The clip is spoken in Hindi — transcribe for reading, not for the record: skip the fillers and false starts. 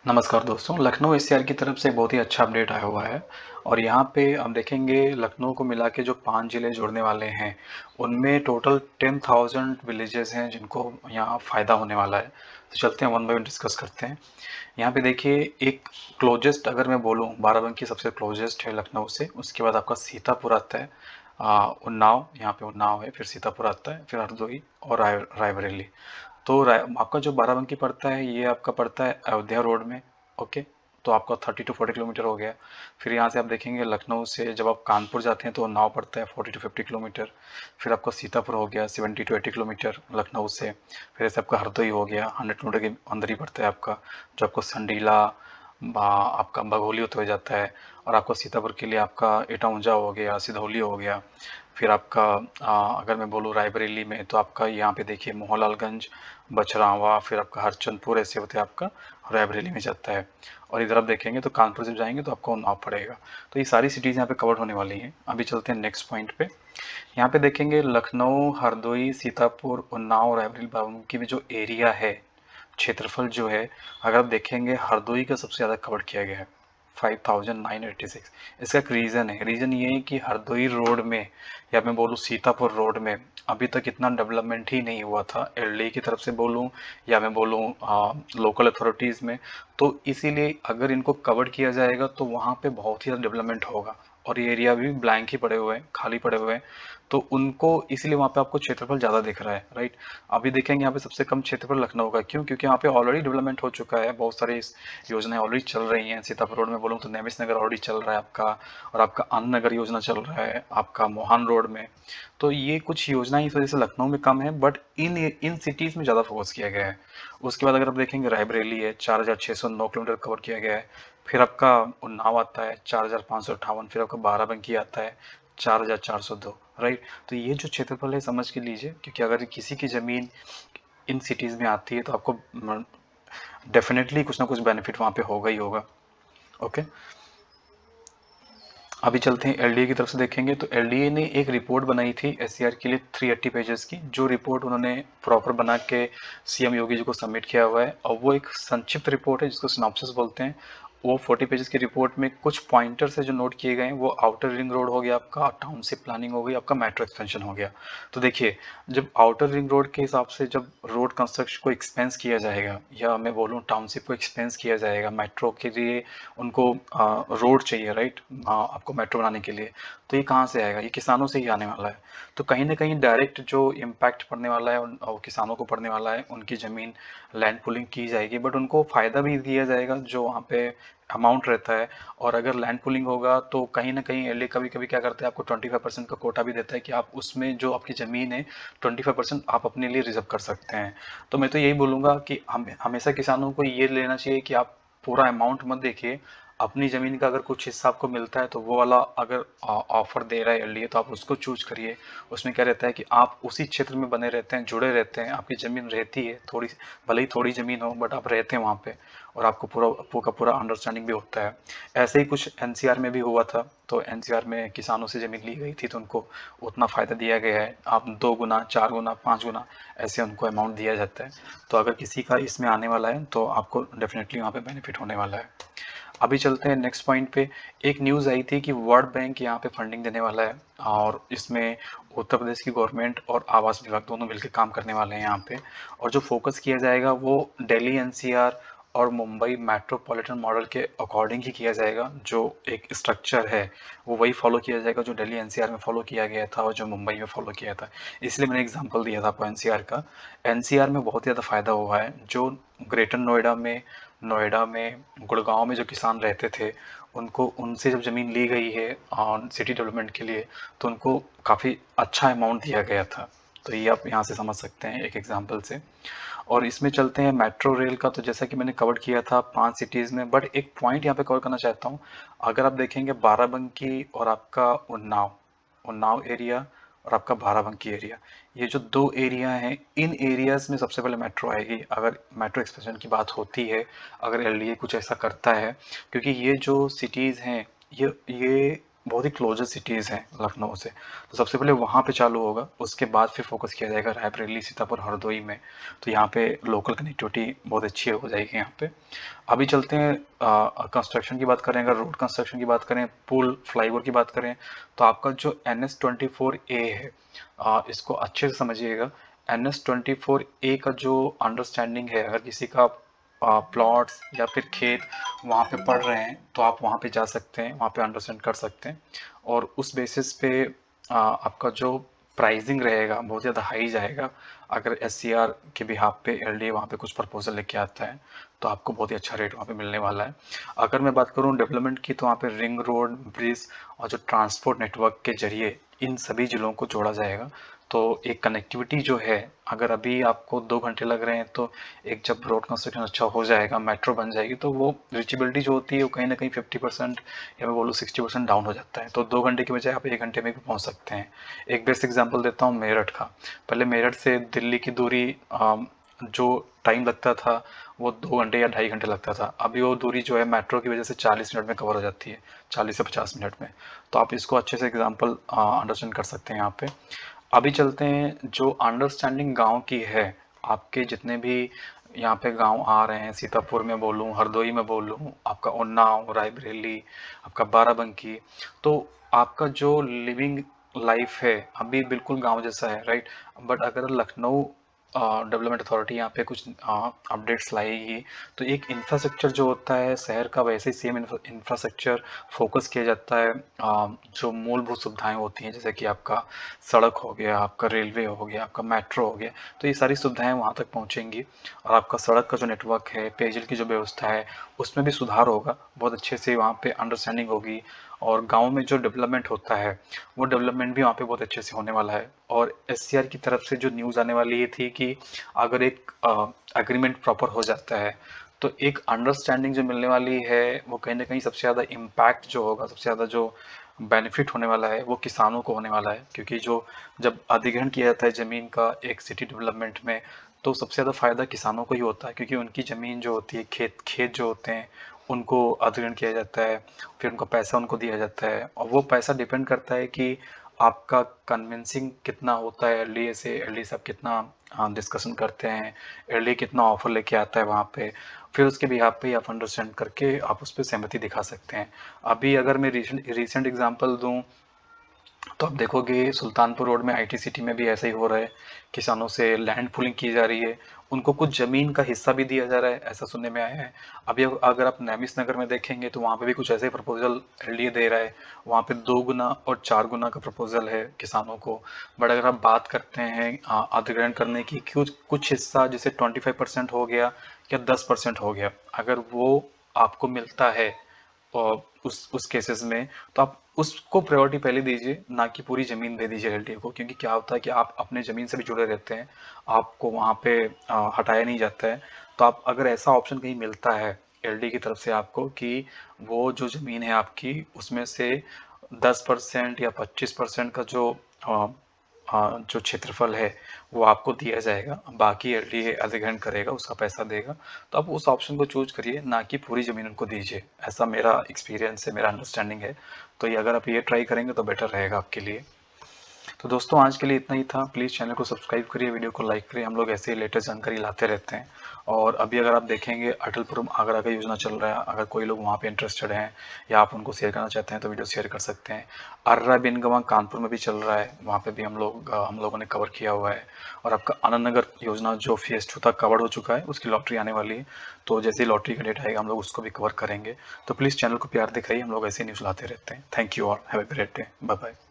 नमस्कार दोस्तों, लखनऊ एससीआर की तरफ से एक बहुत ही अच्छा अपडेट आया हुआ है और यहाँ पे हम देखेंगे लखनऊ को मिला के जो 5 ज़िले जुड़ने वाले हैं, उनमें टोटल 10,000 विलेजेस हैं जिनको यहाँ फ़ायदा होने वाला है। तो चलते हैं वन बाय वन डिस्कस करते हैं। यहाँ पे देखिए एक क्लोजेस्ट अगर मैं बोलूँ बाराबंकी सबसे क्लोजेस्ट है लखनऊ से, उसके बाद आपका सीतापुर आता है, उन्नाव, यहाँ पे उन्नाव है, फिर सीतापुर आता है, फिर हरदोई और रायबरेली। तो आपका जो बाराबंकी पड़ता है ये आपका पड़ता है अयोध्या रोड में। ओके, तो आपका 30 to 40 किलोमीटर हो गया। फिर यहाँ से आप देखेंगे लखनऊ से जब आप कानपुर जाते हैं तो नाव पड़ता है 40 to 50 किलोमीटर। फिर आपका सीतापुर हो गया 70 to 80 किलोमीटर लखनऊ से। फिर ऐसे आपका हरदोई हो गया 100 किलोमीटर के अंदर ही पड़ता है आपका, जो आपको संडीला आपका बघोली होते हुए जाता है। और आपको सीतापुर के लिए आपका इटौंजा हो गया, सिधौली हो गया। फिर आपका अगर मैं बोलूँ रायबरेली में तो आपका यहाँ पे देखिए मोहनलालगंज, बछरावा, फिर आपका हरचंदपुर, ऐसे होते आपका रायबरेली में जाता है। और इधर आप देखेंगे तो कानपुर से जाएंगे तो आपको उन्नाव पड़ेगा। तो ये सारी सिटीज़ यहाँ पे कवर होने वाली हैं। अभी चलते हैं नेक्स्ट पॉइंट पे। यहाँ पे देखेंगे लखनऊ, हरदोई, सीतापुर, उन्नाव, रायबरेली, बाराबंकी में जो एरिया है, क्षेत्रफल जो है, अगर आप देखेंगे हरदोई का सबसे ज़्यादा कवर किया गया है 5,986। इसका एक रीज़न है, रीज़न ये है कि हरदोई रोड में या मैं बोलूँ सीतापुर रोड में अभी तक इतना डेवलपमेंट ही नहीं हुआ था, एलडीए की तरफ से बोलूँ या मैं बोलूँ लोकल अथॉरिटीज़ में। तो इसीलिए अगर इनको कवर किया जाएगा तो वहाँ पे बहुत ही ज़्यादा डेवलपमेंट होगा। और ये एरिया भी ब्लैंक ही पड़े हुए हैं, खाली पड़े हुए हैं। तो उनको इसीलिए वहाँ पे आपको क्षेत्रफल ज़्यादा दिख रहा है, राइट। अभी देखेंगे यहाँ पे सबसे कम क्षेत्रफल लखनऊ का, क्यों? क्योंकि यहाँ पे ऑलरेडी डेवलपमेंट हो चुका है, बहुत सारी योजनाएं ऑलरेडी चल रही हैं। सीतापुर रोड में बोलूँ तो नेमिस नगर ऑलरेडी चल रहा है आपका, और आपका आनंद नगर योजना चल रहा है आपका मोहान रोड में। तो ये कुछ योजनाएं इस वजह से लखनऊ में कम है, बट इन इन सिटीज़ में ज़्यादा फोकस किया गया है। उसके बाद अगर आप देखेंगे रायबरेली है, 4,609 किलोमीटर कवर किया गया है। फिर आपका उन्नाव आता है 4,558। फिर आपका बाराबंकी आता है 4,402, राइट। तो ये जो क्षेत्रफल है समझ के लीजिए, क्योंकि अगर किसी की ज़मीन इन सिटीज़ में आती है तो आपको डेफिनेटली कुछ ना कुछ बेनिफिट वहाँ पे होगा ही होगा। ओके, अभी चलते हैं एलडीए की तरफ से देखेंगे तो एलडीए ने एक रिपोर्ट बनाई थी एससीआर के लिए 380 पेजेस की, जो रिपोर्ट उन्होंने प्रॉपर बना के सीएम योगी जी को सबमिट किया हुआ है। और वो एक संक्षिप्त रिपोर्ट है जिसको सिनॉप्सिस बोलते हैं। वो 40 पेजेस की रिपोर्ट में कुछ पॉइंटर्स है जो नोट किए गए हैं। वो आउटर रिंग रोड हो गया आपका, टाउनशिप प्लानिंग हो गई आपका, मेट्रो एक्सपेंशन हो गया। तो देखिए, जब आउटर रिंग रोड के हिसाब से जब रोड कंस्ट्रक्शन को एक्सपेंस किया जाएगा, या मैं बोलूँ टाउनशिप को एक्सपेंस किया जाएगा, मेट्रो के लिए उनको रोड चाहिए, राइट, आपको मेट्रो बनाने के लिए। तो ये कहाँ से आएगा? ये किसानों से ही आने वाला है। तो कहीं ना कहीं डायरेक्ट जो इम्पैक्ट पड़ने वाला है किसानों को पड़ने वाला है, उनकी ज़मीन लैंड पुलिंग की जाएगी, बट उनको फ़ायदा भी दिया जाएगा जो वहाँ पे अमाउंट रहता है। और अगर लैंड पुलिंग होगा तो कहीं ना कहीं एलए कभी कभी क्या करता है, आपको 25% का कोटा भी देता है कि आप उसमें जो आपकी ज़मीन है 25% आप अपने लिए रिजर्व कर सकते हैं। तो मैं तो यही बोलूँगा कि हम हमेशा किसानों को ये लेना चाहिए कि आप पूरा अमाउंट मत देखिए, अपनी ज़मीन का अगर कुछ हिस्सा आपको मिलता है तो वो वाला अगर ऑफर दे रहा है एलडीए तो आप उसको चूज करिए। उसमें क्या रहता है कि आप उसी क्षेत्र में बने रहते हैं, जुड़े रहते हैं, आपकी ज़मीन रहती है थोड़ी, भले ही थोड़ी ज़मीन हो बट आप रहते हैं वहाँ पे, और आपको पूरा अंडरस्टैंडिंग भी होता है। ऐसे ही कुछ एनसीआर में भी हुआ था। तो एनसीआर में किसानों से ज़मीन ली गई थी तो उनको उतना फ़ायदा दिया गया है, आप 2 गुना, 4 गुना, 5 गुना ऐसे उनको अमाउंट दिया जाता है। तो अगर किसी का इसमें आने वाला है तो आपको डेफिनेटली वहाँ पे बेनिफिट होने वाला है। अभी चलते हैं नेक्स्ट पॉइंट पे। एक न्यूज़ आई थी कि वर्ल्ड बैंक यहाँ पे फंडिंग देने वाला है, और इसमें उत्तर प्रदेश की गवर्नमेंट और आवास विभाग दोनों मिलकर काम करने वाले हैं यहाँ पे। और जो फोकस किया जाएगा वो दिल्ली एनसीआर और मुंबई मेट्रोपॉलिटन मॉडल के अकॉर्डिंग ही किया जाएगा। जो एक स्ट्रक्चर है वो वही फॉलो किया जाएगा जो दिल्ली एनसीआर में फॉलो किया गया था और जो मुंबई में फॉलो किया था। इसलिए मैंने एग्जांपल दिया था आपको एनसीआर का। एनसीआर में बहुत ज़्यादा फायदा हुआ है। जो ग्रेटर नोएडा में गुड़गांव में जो किसान रहते थे, उनको उनसे जब ज़मीन ली गई है सिटी डेवलपमेंट के लिए, तो उनको काफ़ी अच्छा अमाउंट दिया गया था। तो ये आप यहाँ से समझ सकते हैं एक एग्जांपल से। और इसमें चलते हैं मेट्रो रेल का। तो जैसा कि मैंने कवर किया था 5 सिटीज़ में, बट एक पॉइंट यहाँ पे कवर करना चाहता हूँ। अगर आप देखेंगे बाराबंकी और आपका उन्नाव, उन्नाव एरिया और आपका बाराबंकी एरिया, ये जो 2 एरिया हैं, इन एरियाज़ में सबसे पहले मेट्रो आएगी अगर मेट्रो एक्सपेंशन की बात होती है, अगर एलडीए कुछ ऐसा करता है। क्योंकि ये जो सिटीज़ हैं, ये बहुत ही क्लोजर सिटीज़ हैं लखनऊ से, तो सबसे पहले वहाँ पे चालू होगा, उसके बाद फिर फोकस किया जाएगा रायबरेली, सीतापुर, हरदोई में। तो यहाँ पे लोकल कनेक्टिविटी बहुत अच्छी हो जाएगी यहाँ पे। अभी चलते हैं कंस्ट्रक्शन की बात करें, अगर रोड कंस्ट्रक्शन की बात करें, पुल फ्लाईओवर की बात करें, तो आपका जो NH-24A है, इसको अच्छे से समझिएगा। NH-24A का जो अंडरस्टैंडिंग है, अगर किसी का प्लॉट्स या फिर खेत वहाँ पे पड़ रहे हैं तो आप वहाँ पे जा सकते हैं, वहाँ पे अंडरस्टैंड कर सकते हैं, और उस बेसिस पे आपका जो प्राइसिंग रहेगा बहुत ज़्यादा हाई जाएगा। अगर SCR के बिहाफ पे LDA वहाँ पे कुछ प्रपोजल लेके आता है तो आपको बहुत ही अच्छा रेट वहाँ पे मिलने वाला है। अगर मैं बात करूँ डेवलपमेंट की, तो वहाँ पे रिंग रोड, ब्रिज और जो ट्रांसपोर्ट नेटवर्क के जरिए इन सभी जिलों को जोड़ा जाएगा। तो एक कनेक्टिविटी जो है, अगर अभी आपको 2 घंटे लग रहे हैं, तो एक जब रोड कंस्ट्रक्शन अच्छा हो जाएगा, मेट्रो बन जाएगी, तो वो रीचेबिलिटी जो होती है वो कहीं ना कहीं 50% या मैं बोलूँ 60% डाउन हो जाता है। तो 2 घंटे की बजाय आप 1 घंटे में भी पहुंच सकते हैं। एक बेस्ट एग्जांपल देता हूँ मेरठ का। पहले मेरठ से दिल्ली की दूरी जो टाइम लगता था वो 2 घंटे या 2.5 घंटे लगता था, अभी वो दूरी जो है मेट्रो की वजह से 40 मिनट में कवर हो जाती है, 40 से 50 मिनट में। तो आप इसको अच्छे से एग्जांपल अंडरस्टैंड कर सकते हैं यहाँ पे। अभी चलते हैं जो अंडरस्टैंडिंग गांव की है, आपके जितने भी यहाँ पे गांव आ रहे हैं, सीतापुर में बोलूँ, हरदोई में बोलूँ, आपका उन्नाव, रायबरेली, आपका बाराबंकी, तो आपका जो लिविंग लाइफ है अभी बिल्कुल गांव जैसा है, राइट। बट अगर लखनऊ डेवलपमेंट अथॉरिटी यहाँ पे कुछ अपडेट्स लाएगी, तो एक इंफ्रास्ट्रक्चर जो होता है शहर का, वैसे ही सेम इंफ्रास्ट्रक्चर फोकस किया जाता है। जो मूलभूत सुविधाएं होती हैं, जैसे कि आपका सड़क हो गया, आपका रेलवे हो गया, आपका मेट्रो हो गया, तो ये सारी सुविधाएं वहाँ तक पहुँचेंगी। और आपका सड़क का जो नेटवर्क है, पेयजल की जो व्यवस्था है, उसमें भी सुधार होगा, बहुत अच्छे से वहाँ पे अंडरस्टैंडिंग होगी। और गांव में जो डेवलपमेंट होता है वो डेवलपमेंट भी वहाँ पे बहुत अच्छे से होने वाला है। और SCR की तरफ से जो न्यूज़ आने वाली ये थी कि अगर एक एग्रीमेंट प्रॉपर हो जाता है, तो एक अंडरस्टैंडिंग जो मिलने वाली है वो कहीं ना कहीं सबसे ज़्यादा इम्पैक्ट जो होगा, सबसे ज़्यादा जो बेनिफिट होने वाला है वो किसानों को होने वाला है। क्योंकि जो जब अधिग्रहण किया जाता है ज़मीन का एक सिटी डेवलपमेंट में, तो सबसे ज़्यादा फायदा किसानों को ही होता है, क्योंकि उनकी ज़मीन जो होती है, खेत जो होते हैं, उनको अधिग्रहण किया जाता है, फिर उनका पैसा उनको दिया जाता है, और वो पैसा डिपेंड करता है कि आपका कन्विंसिंग कितना होता है LDA से, LDA साहब कितना डिस्कशन करते हैं, LDA कितना ऑफर लेके आता है वहाँ पे, फिर उसके बिहाफ पे आप अंडरस्टैंड करके आप उस पर सहमति दिखा सकते हैं। अभी अगर मैं रीसेंट एग्जांपल दूं, तो आप देखोगे सुल्तानपुर रोड में IT सिटी में भी ऐसा ही हो रहा है, किसानों से लैंड पुलिंग की जा रही है, उनको कुछ ज़मीन का हिस्सा भी दिया जा रहा है, ऐसा सुनने में आया है। अभी अगर आप नैमिष नगर में देखेंगे तो वहाँ पे भी कुछ ऐसे प्रपोजल LDA दे रहा है, वहाँ पे 2 गुना और 4 गुना का प्रपोजल है किसानों को। बट अगर आप बात करते हैं अधिग्रहण करने की, कुछ हिस्सा जैसे 25% हो गया या 10% हो गया, अगर वो आपको मिलता है और उस केसेस में, तो आप उसको प्रायोरिटी पहले दीजिए, ना कि पूरी ज़मीन दे दीजिए LDA को। क्योंकि क्या होता है कि आप अपने ज़मीन से भी जुड़े रहते हैं, आपको वहाँ पे हटाया नहीं जाता है। तो आप अगर ऐसा ऑप्शन कहीं मिलता है LDA की तरफ से आपको कि वो जो ज़मीन है आपकी, उसमें से 10% या 25% का जो क्षेत्रफल है वो आपको दिया जाएगा, बाकी LDA अधिग्रहण करेगा, उसका पैसा देगा, तो आप उस ऑप्शन को चूज करिए, ना कि पूरी ज़मीन उनको दीजिए। ऐसा मेरा एक्सपीरियंस है, मेरा अंडरस्टैंडिंग है। तो ये अगर आप ये ट्राई करेंगे तो बेटर रहेगा आपके लिए। तो दोस्तों आज के लिए इतना ही था। प्लीज़ चैनल को सब्सक्राइब करिए, वीडियो को लाइक करिए, हम लोग ऐसे ही लेटेस्ट जानकारी लाते रहते हैं। और अभी अगर आप देखेंगे अटलपुरम आगरा का योजना चल रहा है, अगर कोई लोग वहाँ पे इंटरेस्टेड हैं या आप उनको शेयर करना चाहते हैं तो वीडियो शेयर कर सकते हैं। अर्रा बिनगवा कानपुर में भी चल रहा है, वहाँ पे भी हम लोगों ने कवर किया हुआ है। और आपका आनंद नगर योजना जो फेज 2 तक कवर हो चुका है, उसकी लॉटरी आने वाली है, तो जैसे ही लॉटरी का डेट आएगा हम लोग उसको भी कवर करेंगे। तो प्लीज़ चैनल को प्यार दिखाइए, हम लोग ऐसे न्यूज़ लाते रहते हैं। Thank you all, have a great day, bye bye.